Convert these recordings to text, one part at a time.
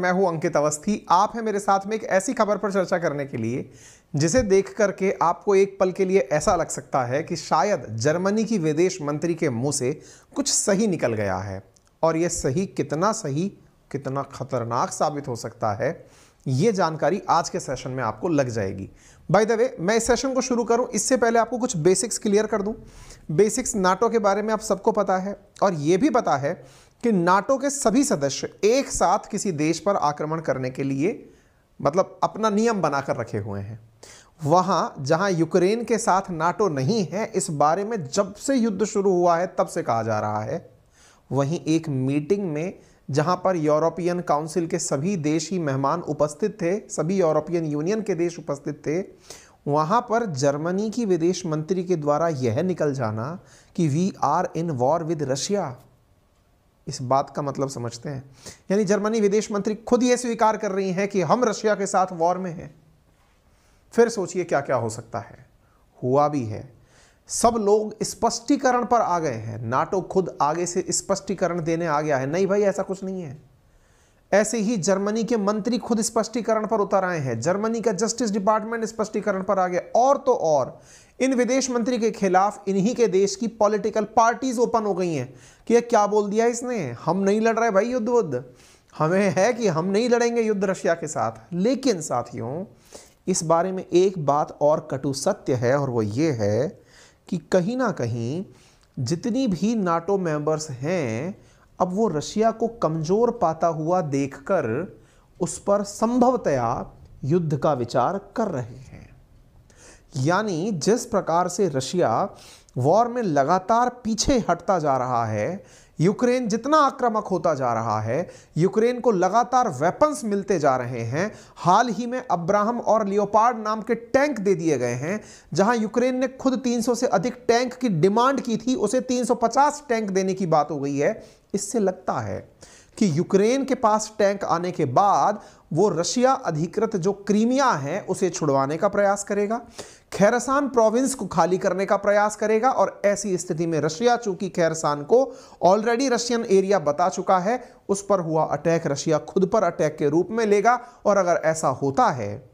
मैं हूं अंकित अवस्थी। आप हैं मेरे साथ में एक ऐसी खबर पर चर्चा करने के लिए जिसे देख करके आपको एक पल के लिए ऐसा लग सकता है कि शायद जर्मनी की विदेश मंत्री के मुंह से कुछ सही निकल गया है। और यह सही, कितना खतरनाक साबित हो सकता है, ये जानकारी आज के सेशन में आपको लग जाएगी। बाय द वे, मैं इस सेशन को शुरू करूं इससे पहले आपको कुछ बेसिक्स क्लियर कर दूं। बेसिक्स नाटो के बारे में आप सबको पता है, और यह भी पता है कि नाटो के सभी सदस्य एक साथ किसी देश पर आक्रमण करने के लिए मतलब अपना नियम बनाकर रखे हुए हैं। वहां जहां यूक्रेन के साथ नाटो नहीं है, इस बारे में जब से युद्ध शुरू हुआ है तब से कहा जा रहा है। वहीं एक मीटिंग में जहां पर यूरोपियन काउंसिल के सभी देश ही मेहमान उपस्थित थे, सभी यूरोपियन यूनियन के देश उपस्थित थे, वहां पर जर्मनी की विदेश मंत्री के द्वारा यह निकल जाना कि we are in war with Russia. इस बात का मतलब समझते हैं, यानी जर्मनी विदेश मंत्री खुद यह स्वीकार कर रही हैं कि हम रशिया के साथ वॉर में हैं। फिर सोचिए क्या क्या हो सकता है। हुआ भी है। सब लोग स्पष्टीकरण पर आ गए हैं। नाटो खुद आगे से स्पष्टीकरण देने आ गया है, नहीं भाई ऐसा कुछ नहीं है। ऐसे ही जर्मनी के मंत्री खुद स्पष्टीकरण पर उतर आए हैं। जर्मनी का जस्टिस डिपार्टमेंट स्पष्टीकरण पर आ गया। और तो और इन विदेश मंत्री के खिलाफ इन्हीं के देश की पॉलिटिकल पार्टीज ओपन हो गई हैं कि क्या बोल दिया इसने, हम नहीं लड़ रहे भाई युद्ध, हमें है कि हम नहीं लड़ेंगे युद्ध रशिया के साथ। लेकिन साथियों, इस बारे में एक बात और कटु सत्य है, और वो ये है कि कहीं ना कहीं जितनी भी नाटो मेंबर्स हैं, अब वो रशिया को कमजोर पाता हुआ देखकर उस पर संभवतया युद्ध का विचार कर रहे हैं। यानी जिस प्रकार से रशिया वॉर में लगातार पीछे हटता जा रहा है, यूक्रेन जितना आक्रामक होता जा रहा है, यूक्रेन को लगातार वेपन्स मिलते जा रहे हैं। हाल ही में अब्राहम और लियोपार्ड नाम के टैंक दे दिए गए हैं। जहां यूक्रेन ने खुद 300 से अधिक टैंक की डिमांड की थी, उसे 350 टैंक देने की बात हो गई है। इससे लगता है कि यूक्रेन के पास टैंक आने के बाद वो रशिया अधिकृत जो क्रीमिया है उसे छुड़वाने का प्रयास करेगा, खैरसान प्रोविंस को खाली करने का प्रयास करेगा। और ऐसी स्थिति में रशिया, चूंकि खैरसान को ऑलरेडी रशियन एरिया बता चुका है, उस पर हुआ अटैक रशिया खुद पर अटैक के रूप में लेगा। और अगर ऐसा होता है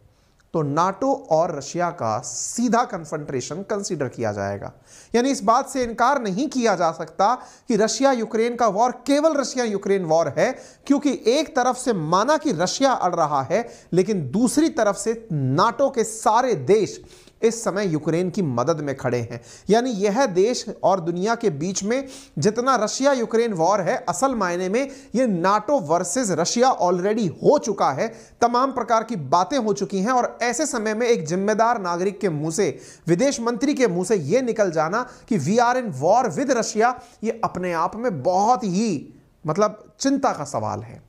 तो नाटो और रशिया का सीधा कन्फ्रंटेशन कंसीडर किया जाएगा। यानी इस बात से इनकार नहीं किया जा सकता कि रशिया यूक्रेन का वॉर केवल रशिया यूक्रेन वॉर है, क्योंकि एक तरफ से माना कि रशिया अड़ रहा है, लेकिन दूसरी तरफ से नाटो के सारे देश इस समय यूक्रेन की मदद में खड़े हैं। यानी यह देश और दुनिया के बीच में जितना रशिया यूक्रेन वॉर है, असल मायने में यह नाटो वर्सेस रशिया ऑलरेडी हो चुका है। तमाम प्रकार की बातें हो चुकी हैं। और ऐसे समय में एक जिम्मेदार नागरिक के मुंह से, विदेश मंत्री के मुंह से यह निकल जाना कि we are in war with Russia, यह अपने आप में बहुत ही मतलब चिंता का सवाल है।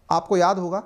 आपको याद होगा,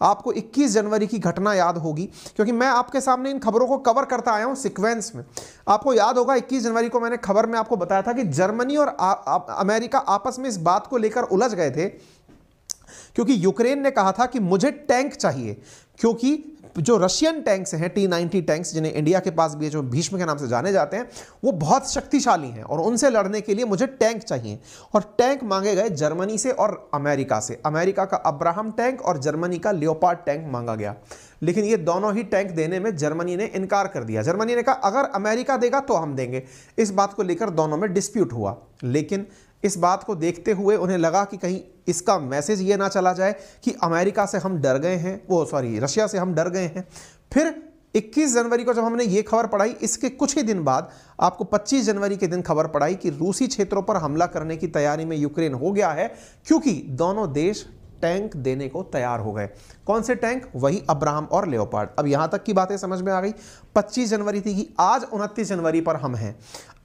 आपको 21 जनवरी की घटना याद होगी, क्योंकि मैं आपके सामने इन खबरों को कवर करता आया हूं सीक्वेंस में। आपको याद होगा 21 जनवरी को मैंने खबर में आपको बताया था कि जर्मनी और अमेरिका आपस में इस बात को लेकर उलझ गए थे, क्योंकि यूक्रेन ने कहा था कि मुझे टैंक चाहिए, क्योंकि जो रशियन टैंक्स हैं T-90 टैंक्स, जिन्हें इंडिया के पास भी है, जो भीष्म के नाम से जाने जाते हैं, वो बहुत शक्तिशाली हैं और उनसे लड़ने के लिए मुझे टैंक चाहिए। और टैंक मांगे गए जर्मनी से और अमेरिका से। अमेरिका का अब्राहम टैंक और जर्मनी का लियोपार्ड टैंक मांगा गया, लेकिन ये दोनों ही टैंक देने में जर्मनी ने इनकार कर दिया। जर्मनी ने कहा अगर अमेरिका देगा तो हम देंगे। इस बात को लेकर दोनों में डिस्प्यूट हुआ, लेकिन इस बात को देखते हुए उन्हें लगा कि कहीं इसका मैसेज ये ना चला जाए कि अमेरिका से हम डर गए हैं, रशिया से हम डर गए हैं। फिर 21 जनवरी को जब हमने ये खबर पढ़ाई, इसके कुछ ही दिन बाद आपको 25 जनवरी के दिन खबर पढ़ाई कि रूसी क्षेत्रों पर हमला करने की तैयारी में यूक्रेन हो गया है, क्योंकि दोनों देश टैंक देने को तैयार हो गए। कौन से टैंक? वही अब्राहम और लियोपार्ड। अब यहां तक की बातें समझ में आ गई। 25 जनवरी थी कि आज 29 जनवरी पर हम हैं।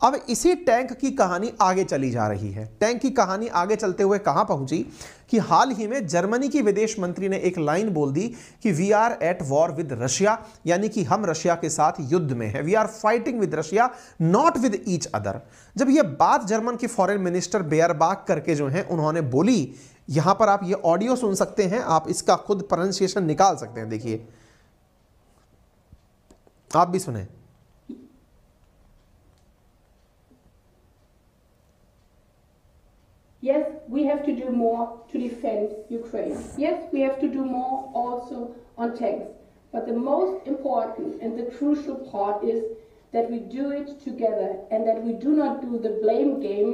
अब इसी टैंक की कहानी आगे चली जा रही है। टैंक की कहानी आगे चलते हुए कहां पहुंची कि हाल ही में जर्मनी की विदेश मंत्री ने एक लाइन बोल दी कि we are at war with Russia, यानी कि हम रशिया के साथ युद्ध में है। We are fighting with Russia, not with each other. जब यह बात जर्मन की फॉरेन मिनिस्टर बेयरबाक करके जो है उन्होंने बोली, यहां पर आप ये ऑडियो सुन सकते हैं, आप इसका खुद प्रोनाउंसिएशन निकाल सकते हैं। देखिए, आप भी सुने। Yes, we have to do more to defend Ukraine. Yes, we have to do more also on tanks. But the most important and the crucial part is that we do it together and that we do not do the blame game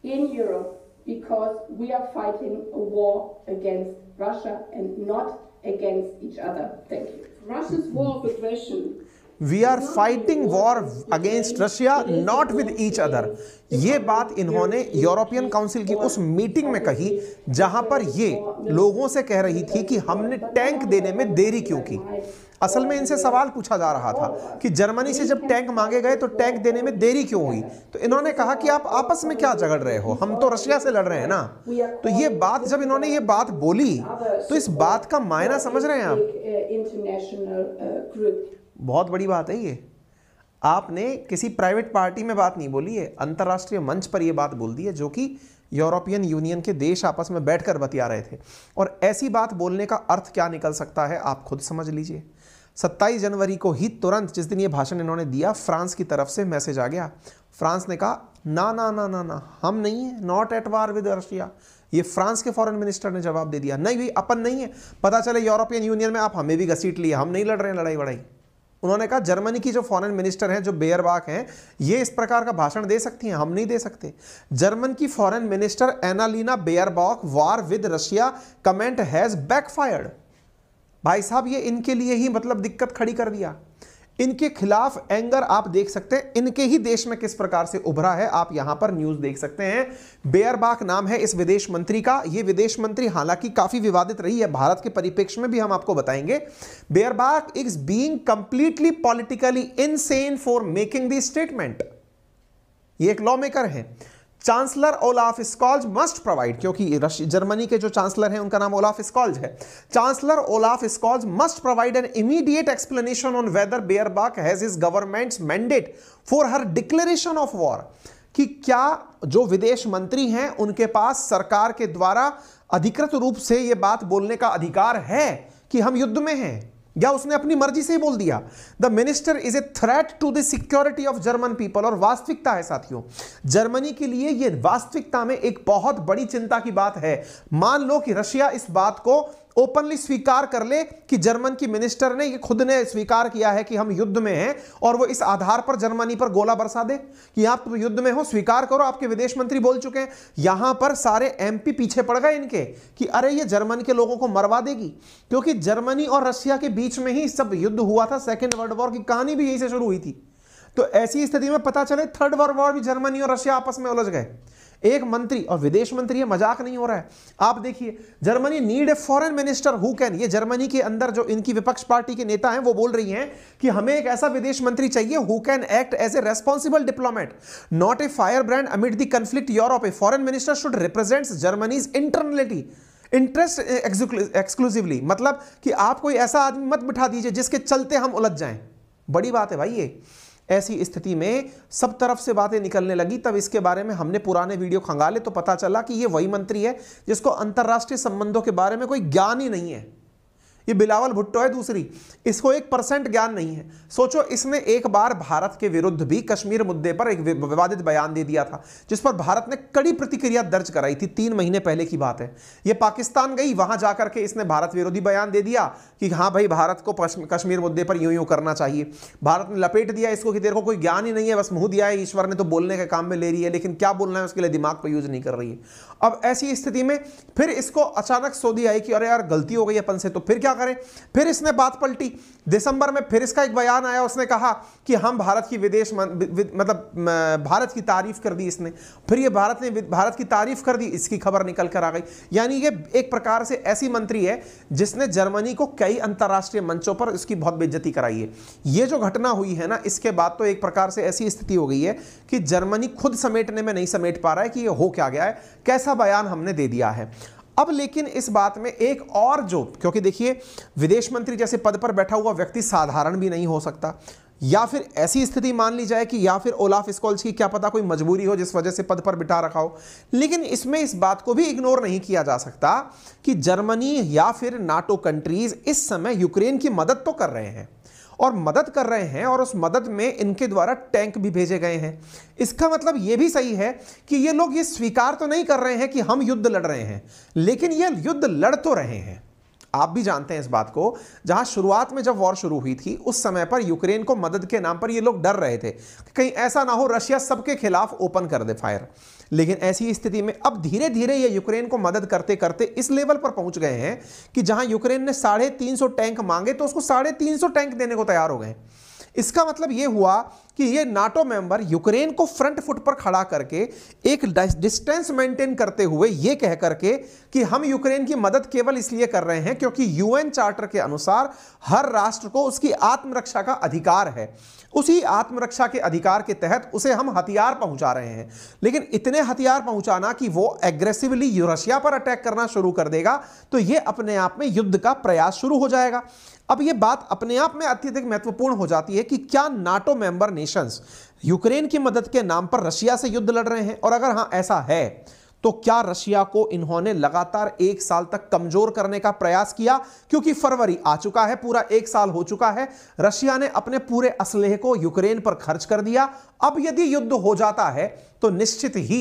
in Europe, because we are fighting a war against Russia and not against each other. Thank you. Russia's war of aggression. We are fighting war against Russia, not with each other. ये बात इन्होंने European council की उस meeting में कही जहां पर ये लोगों से कह रही थी कि हमने टैंक देने में देरी क्यों की। असल में इनसे सवाल पूछा जा रहा था कि जर्मनी से जब टैंक मांगे गए तो टैंक देने में देरी क्यों हुई। तो इन्होंने कहा कि आप आपस में क्या झगड़ रहे हो, हम तो रशिया से लड़ रहे हैं ना। तो ये बात, जब इन्होंने ये बात बोली तो इस बात का मायना समझ रहे हैं आप। बहुत बड़ी बात है ये। आपने किसी प्राइवेट पार्टी में बात नहीं बोली है, अंतर्राष्ट्रीय मंच पर यह बात बोल दी है, जो कि यूरोपियन यूनियन के देश आपस में बैठकर बतिया रहे थे। और ऐसी बात बोलने का अर्थ क्या निकल सकता है आप खुद समझ लीजिए। 27 जनवरी को ही तुरंत जिस दिन ये भाषण इन्होंने दिया, फ्रांस की तरफ से मैसेज आ गया। फ्रांस ने कहा ना ना ना ना ना, हम नहीं है, not at war with Russia. ये फ्रांस के फॉरेन मिनिस्टर ने जवाब दे दिया, नहीं भाई अपन नहीं है, पता चले यूरोपियन यूनियन में आप हमें भी घसीट लिए, हम नहीं लड़ रहे हैं लड़ाई वड़ाई। उन्होंने कहा जर्मनी की जो फॉरेन मिनिस्टर हैं, जो बेयरबाक हैं, ये इस प्रकार का भाषण दे सकती हैं, हम नहीं दे सकते। जर्मन की foreign minister Annalena Baerbock, war with Russia comment has backfired. भाई साहब, ये इनके लिए ही मतलब दिक्कत खड़ी कर दिया। इनके खिलाफ एंगर आप देख सकते हैं इनके ही देश में किस प्रकार से उभरा है। आप यहां पर न्यूज देख सकते हैं। बेयरबाक नाम है इस विदेश मंत्री का। ये विदेश मंत्री हालांकि काफी विवादित रही है, भारत के परिप्रेक्ष्य में भी हम आपको बताएंगे। Baerbock is being completely politically insane for making the statement. ये एक लॉ मेकर है। Chancellor Olaf Scholz must provide, क्योंकि जर्मनी के जो चांसलर हैं उनका नाम ओलाफ स्कॉल्ज है। Chancellor Olaf Scholz must provide an immediate explanation on whether Baerbock has his government's mandate for her declaration of war. कि क्या जो विदेश मंत्री हैं उनके पास सरकार के द्वारा अधिकृत रूप से यह बात बोलने का अधिकार है कि हम युद्ध में हैं, या उसने अपनी मर्जी से ही बोल दिया। The minister is a threat to the security of German people. और वास्तविकता है साथियों, जर्मनी के लिए यह वास्तविकता में एक बहुत बड़ी चिंता की बात है। मान लो कि रशिया इस बात को ओपनली स्वीकार कर ले कि जर्मन की मिनिस्टर ने, ये खुद ने स्वीकार किया है कि हम युद्ध में हैं, और वो इस आधार पर जर्मनी पर गोला बरसा दे कि आप तो युद्ध में हो, स्वीकार करो, आपके विदेश मंत्री बोल चुके हैं। यहां पर सारे एमपी पीछे पड़ गए इनके कि अरे ये जर्मनी के लोगों को मरवा देगी, क्योंकि जर्मनी और रशिया के बीच में ही सब युद्ध हुआ था। सेकेंड वर्ल्ड वॉर की कहानी भी यहीं से शुरू हुई थी। तो ऐसी स्थिति में पता चले थर्ड वर्ल्ड वॉर भी जर्मनी और रशिया आपस में उलझ गए। एक मंत्री और विदेश मंत्री, ये मजाक नहीं हो रहा है। आप देखिए, Germany need a foreign minister who can, ये जर्मनी के अंदर जो इनकी विपक्ष पार्टी के नेता हैं वो बोल रही हैं कि हमें एक ऐसा विदेश मंत्री चाहिए who can act as a responsible diplomat, not a firebrand amid the conflict Europe. A foreign minister should represents Germany's internality interest exclusively. मतलब कि आप कोई ऐसा आदमी मत बिठा दीजिए जिसके चलते हम उलझ जाएं। बड़ी बात है भाई ये। ऐसी स्थिति में सब तरफ से बातें निकलने लगी। तब इसके बारे में हमने पुराने वीडियो खंगाले तो पता चला कि ये वही मंत्री है जिसको अंतर्राष्ट्रीय संबंधों के बारे में कोई ज्ञान ही नहीं है। ये बिलावल भुट्टो है दूसरी, इसको 1% ज्ञान नहीं है। सोचो, इसने एक बार भारत के विरुद्ध भी कश्मीर मुद्दे पर एक विवादित बयान दे दिया था, जिस पर भारत ने कड़ी प्रतिक्रिया दर्ज कराई थी। 3 महीने पहले की बात है। ये पाकिस्तान गई, वहां जाकर के इसने भारत विरोधी बयान दे दिया कि हाँ भाई, भारत को कश्मीर मुद्दे पर यूं यूं करना चाहिए। भारत ने लपेट दिया इसको कि तेरे को कोई ज्ञान ही नहीं है, बस मुंह दिया है, ईश्वर ने तो बोलने के काम में ले रही है, लेकिन क्या बोलना है उसके लिए दिमाग को यूज नहीं कर रही है। अब ऐसी स्थिति में फिर इसको अचानक सोधी आई कि अरे यार गलती हो गई अपन से, तो फिर क्या करें। फिर इसने बात पलटी। दिसंबर में फिर इसका एक बयान आया, उसने कहा कि हम भारत की भारत की तारीफ कर दी इसने। फिर ये भारत ने भारत की तारीफ कर दी, इसकी खबर निकल कर आ गई। यानी ये एक प्रकार से ऐसी मंत्री है जिसने जर्मनी को कई अंतर्राष्ट्रीय मंचों पर उसकी बहुत बेइज्जती कराई है। ये जो घटना हुई है ना, इसके बाद तो एक प्रकार से ऐसी स्थिति हो गई है कि जर्मनी खुद समेटने में नहीं समेट पा रहा है कि ये हो क्या गया है, कैसा बयान हमने दे दिया है। अब लेकिन इस बात में एक और जो, क्योंकि देखिए विदेश मंत्री जैसे पद पर बैठा हुआ व्यक्ति साधारण भी नहीं हो सकता, या फिर ऐसी स्थिति मान ली जाए कि या फिर ओलाफ स्कॉल्ज की क्या पता कोई मजबूरी हो जिस वजह से पद पर बिठा रखा हो। लेकिन इसमें इस बात को भी इग्नोर नहीं किया जा सकता कि जर्मनी या फिर नाटो कंट्रीज इस समय यूक्रेन की मदद तो कर रहे हैं, और मदद कर रहे हैं और उस मदद में इनके द्वारा टैंक भी भेजे गए हैं। इसका मतलब यह भी सही है कि ये लोग ये स्वीकार तो नहीं कर रहे हैं कि हम युद्ध लड़ रहे हैं, लेकिन ये युद्ध लड़ तो रहे हैं। आप भी जानते हैं इस बात को, जहां शुरुआत में जब वॉर शुरू हुई थी उस समय पर यूक्रेन को मदद के नाम पर ये लोग डर रहे थे कि कहीं ऐसा ना हो रशिया सबके खिलाफ ओपन कर दे फायर। लेकिन ऐसी स्थिति में अब धीरे धीरे ये यूक्रेन को मदद करते करते इस लेवल पर पहुंच गए हैं कि जहां यूक्रेन ने 350 टैंक मांगे तो उसको 350 टैंक देने को तैयार हो गए। इसका मतलब यह हुआ कि ये नाटो मेंबर यूक्रेन को फ्रंट फुट पर खड़ा करके एक डिस्टेंस मेंटेन करते हुए ये कह करके कि हम यूक्रेन की मदद केवल इसलिए कर रहे हैं क्योंकि यूएन चार्टर के अनुसार हर राष्ट्र को उसकी आत्मरक्षा का अधिकार है, उसी आत्मरक्षा के अधिकार के तहत उसे हम हथियार पहुंचा रहे हैं। लेकिन इतने हथियार पहुंचाना कि वो एग्रेसिवली रशिया पर अटैक करना शुरू कर देगा तो ये अपने आप में युद्ध का प्रयास शुरू हो जाएगा। अब ये बात अपने आप में अत्यधिक महत्वपूर्ण हो जाती है कि क्या नाटो मेंबर नेशंस यूक्रेन की मदद के नाम पर रशिया से युद्ध लड़ रहे हैं, और अगर हां ऐसा है तो क्या रशिया को इन्होंने लगातार 1 साल तक कमजोर करने का प्रयास किया? क्योंकि फरवरी आ चुका है, पूरा 1 साल हो चुका है, रशिया ने अपने पूरे असलहे को यूक्रेन पर खर्च कर दिया। अब यदि युद्ध हो जाता है तो निश्चित ही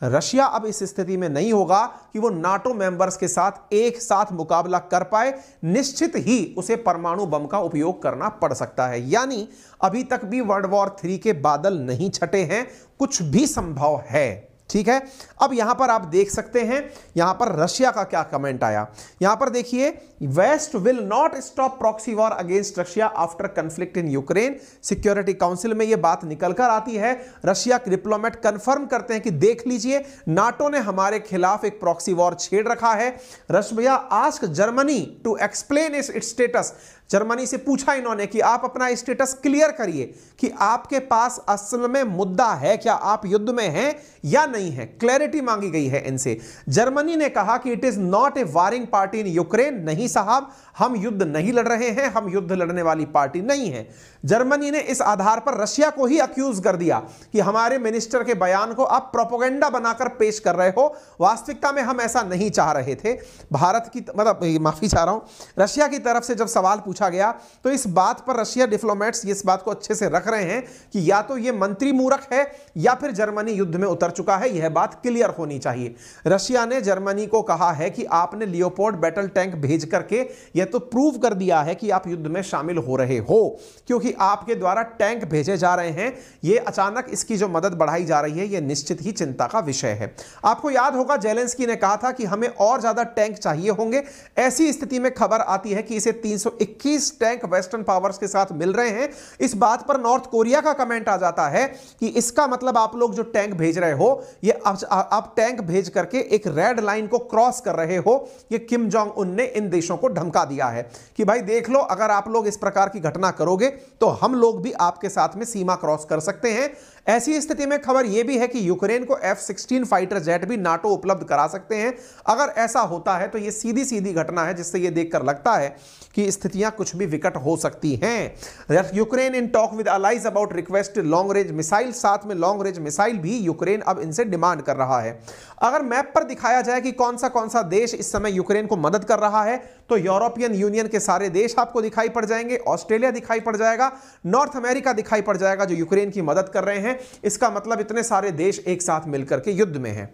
रशिया अब इस स्थिति में नहीं होगा कि वो नाटो मेंबर्स के साथ एक साथ मुकाबला कर पाए, निश्चित ही उसे परमाणु बम का उपयोग करना पड़ सकता है। यानी अभी तक भी वर्ल्ड वॉर 3 के बादल नहीं छटे हैं, कुछ भी संभव है। ठीक है, अब यहां पर आप देख सकते हैं यहां पर रशिया का क्या कमेंट आया। यहां पर देखिए, West will not stop proxy war against Russia after conflict in Ukraine. Security council में यह बात निकलकर आती है, रशिया के डिप्लोमेट कंफर्म करते हैं कि देख लीजिए नाटो ने हमारे खिलाफ एक प्रॉक्सी वॉर छेड़ रखा है। Russia ask Germany to explain its status. Germany से पूछा इन्होंने कि आप अपना स्टेटस क्लियर करिए कि आपके पास असल में मुद्दा है क्या, आप युद्ध में हैं या नहीं है। क्लैरिटी मांगी गई है इनसे। जर्मनी ने कहा कि it is not a warring party in Ukraine. नहीं साहब, हम युद्ध नहीं लड़ रहे हैं, हम युद्ध लड़ने वाली पार्टी नहीं है। जर्मनी ने इस आधार पर रशिया को ही अक्यूज कर दिया कि हमारे मिनिस्टर के बयान को आप प्रोपेगेंडा बनाकर पेश कर रहे हो, वास्तविकता में हम ऐसा नहीं चाह रहे थे। भारत की माफी चाह रहा हूं, रशिया की तरफ से जब सवाल पूछा गया तो इस बात पर रशिया डिप्लोमेट्स इस बात को अच्छे से रख रहे हैं कि या तो ये मंत्री मूर्ख है या फिर जर्मनी युद्ध में उतर चुका है, यह बात क्लियर होनी चाहिए। रशिया ने जर्मनी को कहा है कि आपने लियोपोल्ड बैटल टैंक भेज करके यह तो प्रूव कर दिया है कि आप युद्ध में शामिल हो रहे हो, क्योंकि आपके द्वारा टैंक भेजे जा रहे हैं। यह अचानक इसकी जो मदद बढ़ाई जा रही है यह निश्चित ही चिंता का विषय है। आपको याद होगा जेलेंस्की ने कहा था कि हमें और ज्यादा टैंक चाहिए होंगे। ऐसी स्थिति में खबर आती है कि इसे 321 टैंक वेस्टर्न पावर्स के साथ मिल रहे हैं। इस बात पर नॉर्थ कोरिया का कमेंट आ जाता है कि इसका मतलब आप लोग जो टैंक भेज रहे हो ये आप टैंक भेज करके एक रेड लाइन को क्रॉस कर रहे हो। ये किम जोंग उन ने इन देशों को धमका दिया है कि भाई देख लो, अगर आप लोग इस प्रकार की घटना करोगे तो हम लोग भी आपके साथ में सीमा क्रॉस कर सकते हैं। ऐसी स्थिति में खबर यह भी है कि यूक्रेन को F-16 फाइटर जेट भी नाटो उपलब्ध करा सकते हैं। अगर ऐसा होता है तो यह सीधी सीधी घटना है जिससे यह देखकर लगता है कि स्थितियां कुछ भी विकट हो सकती हैं। Ukraine in talk with allies about request long range missile, साथ में लॉन्ग रेंज मिसाइल भी यूक्रेन अब इनसे डिमांड कर रहा है। अगर मैप पर दिखाया जाए कि कौन सा देश इस समय यूक्रेन को मदद कर रहा है तो यूरोपियन यूनियन के सारे देश आपको दिखाई पड़ जाएंगे, ऑस्ट्रेलिया दिखाई पड़ जाएगा, नॉर्थ अमेरिका दिखाई पड़ जाएगा जो यूक्रेन की मदद कर रहे हैं। इसका मतलब इतने सारे देश एक साथ मिलकर के युद्ध में हैं।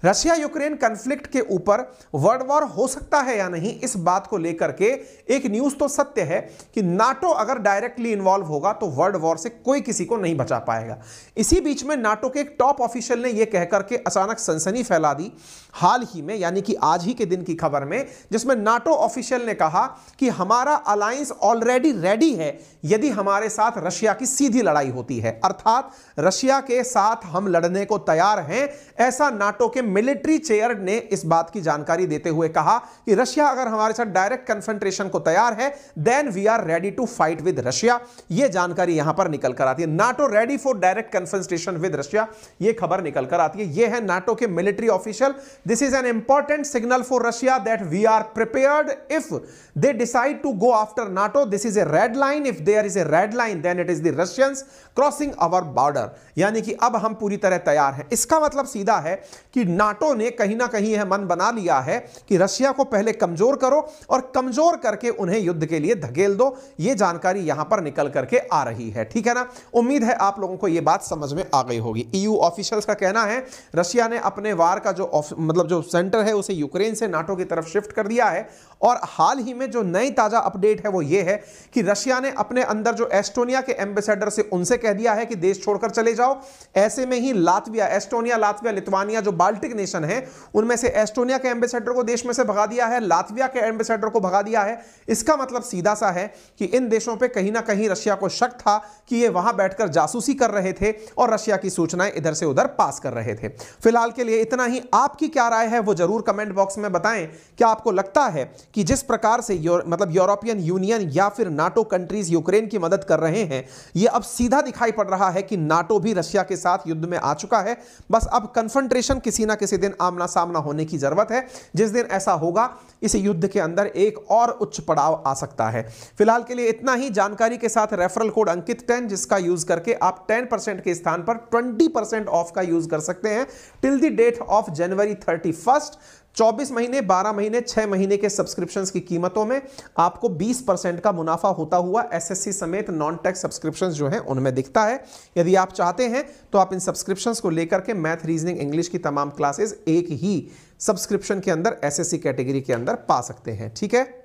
रशिया यूक्रेन कॉन्फ्लिक्ट के ऊपर वर्ल्ड वॉर हो सकता है या नहीं, इस बात को लेकर के एक न्यूज तो सत्य है कि नाटो अगर डायरेक्टली इन्वॉल्व होगा तो वर्ल्ड वॉर से कोई किसी को नहीं बचा पाएगा। इसी बीच में नाटो के एक टॉप ऑफिशियल ने यह कहकर के अचानक सनसनी फैला दी हाल ही में, यानी कि आज ही के दिन की खबर में, जिसमें नाटो ऑफिशियल ने कहा कि हमारा अलायंस ऑलरेडी रेडी है यदि हमारे साथ रशिया की सीधी लड़ाई होती है, अर्थात रशिया के साथ हम लड़ने को तैयार हैं। ऐसा नाटो के मिलिट्री चेयर ने इस बात की जानकारी देते हुए कहा कि रशिया अगर हमारे साथ डायरेक्ट कन्फ्रंटेशन को तैयार है then we are ready to fight with Russia. यह जानकारी यहां पर निकल कर आती है। NATO ready for direct confrontation with Russia, यह खबर निकल कर आती है। यह है नाटो के military official. This is an important signal for Russia that we are prepared if they decide to go after NATO. This is a red line, if there is a red line then it is the Russians crossing our border. यानी कि अब हम पूरी तरह तैयार हैं। इसका मतलब सीधा है कि नाटो ने कहीं ना कहीं यह मन बना लिया है कि रशिया को पहले कमजोर करो और कमजोर करके उन्हें युद्ध के लिए धकेल दो। यह जानकारी यहां पर निकल करके आ रही है, ठीक है ना। उम्मीद है आप लोगों को यह बात समझ में आ गई होगी। ईयू ऑफिशियल्स का कहना है रशिया ने अपने वार का जो सेंटर है उसे यूक्रेन से नाटो की तरफ शिफ्ट कर दिया है। और हाल ही में जो नई ताजा अपडेट है वो ये है कि रशिया ने अपने अंदर जो एस्टोनिया के एम्बेसडर से उनसे कह दिया है कि देश छोड़कर चले जाओ। ऐसे में ही लातविया, एस्टोनिया, लातविया, लिथुआनिया जो बाल्टिक नेशन है उनमें से एस्टोनिया के एम्बेसडर को देश में से भगा दिया है, लातविया के एम्बेसडर को भगा दिया है। इसका मतलब सीधा सा है कि इन देशों पर कहीं ना कहीं रशिया को शक था कि ये वहां बैठकर जासूसी कर रहे थे और रशिया की सूचनाएं इधर से उधर पास कर रहे थे। फिलहाल के लिए इतना ही। आपकी क्या राय है वो जरूर कमेंट बॉक्स में बताएं। क्या आपको लगता है कि जिस प्रकार से यूरोपियन यूनियन या फिर नाटो कंट्रीज यूक्रेन की मदद कर रहे हैं, यह अब सीधा दिखाई पड़ रहा है कि नाटो भी रशिया के साथ युद्ध में आ चुका है। बस अब कन्फ्रंटेशन किसी ना किसी दिन आमना सामना होने की जरूरत है। जिस दिन ऐसा होगा इस युद्ध के अंदर एक और उच्च पड़ाव आ सकता है। फिलहाल के लिए इतना ही। जानकारी के साथ रेफरल कोड अंकित 10 जिसका यूज करके आप 10% के स्थान पर 20% ऑफ का यूज कर सकते हैं till the date of January 31। 24 महीने, 12 महीने, 6 महीने के सब्सक्रिप्शंस की कीमतों में आपको 20% का मुनाफा होता हुआ एसएससी समेत नॉन टैक्स सब्सक्रिप्शंस जो हैं उनमें दिखता है। यदि आप चाहते हैं तो आप इन सब्सक्रिप्शंस को लेकर के मैथ, रीजनिंग, इंग्लिश की तमाम क्लासेस एक ही सब्सक्रिप्शन के अंदर एसएससी कैटेगरी के अंदर पा सकते हैं, ठीक है।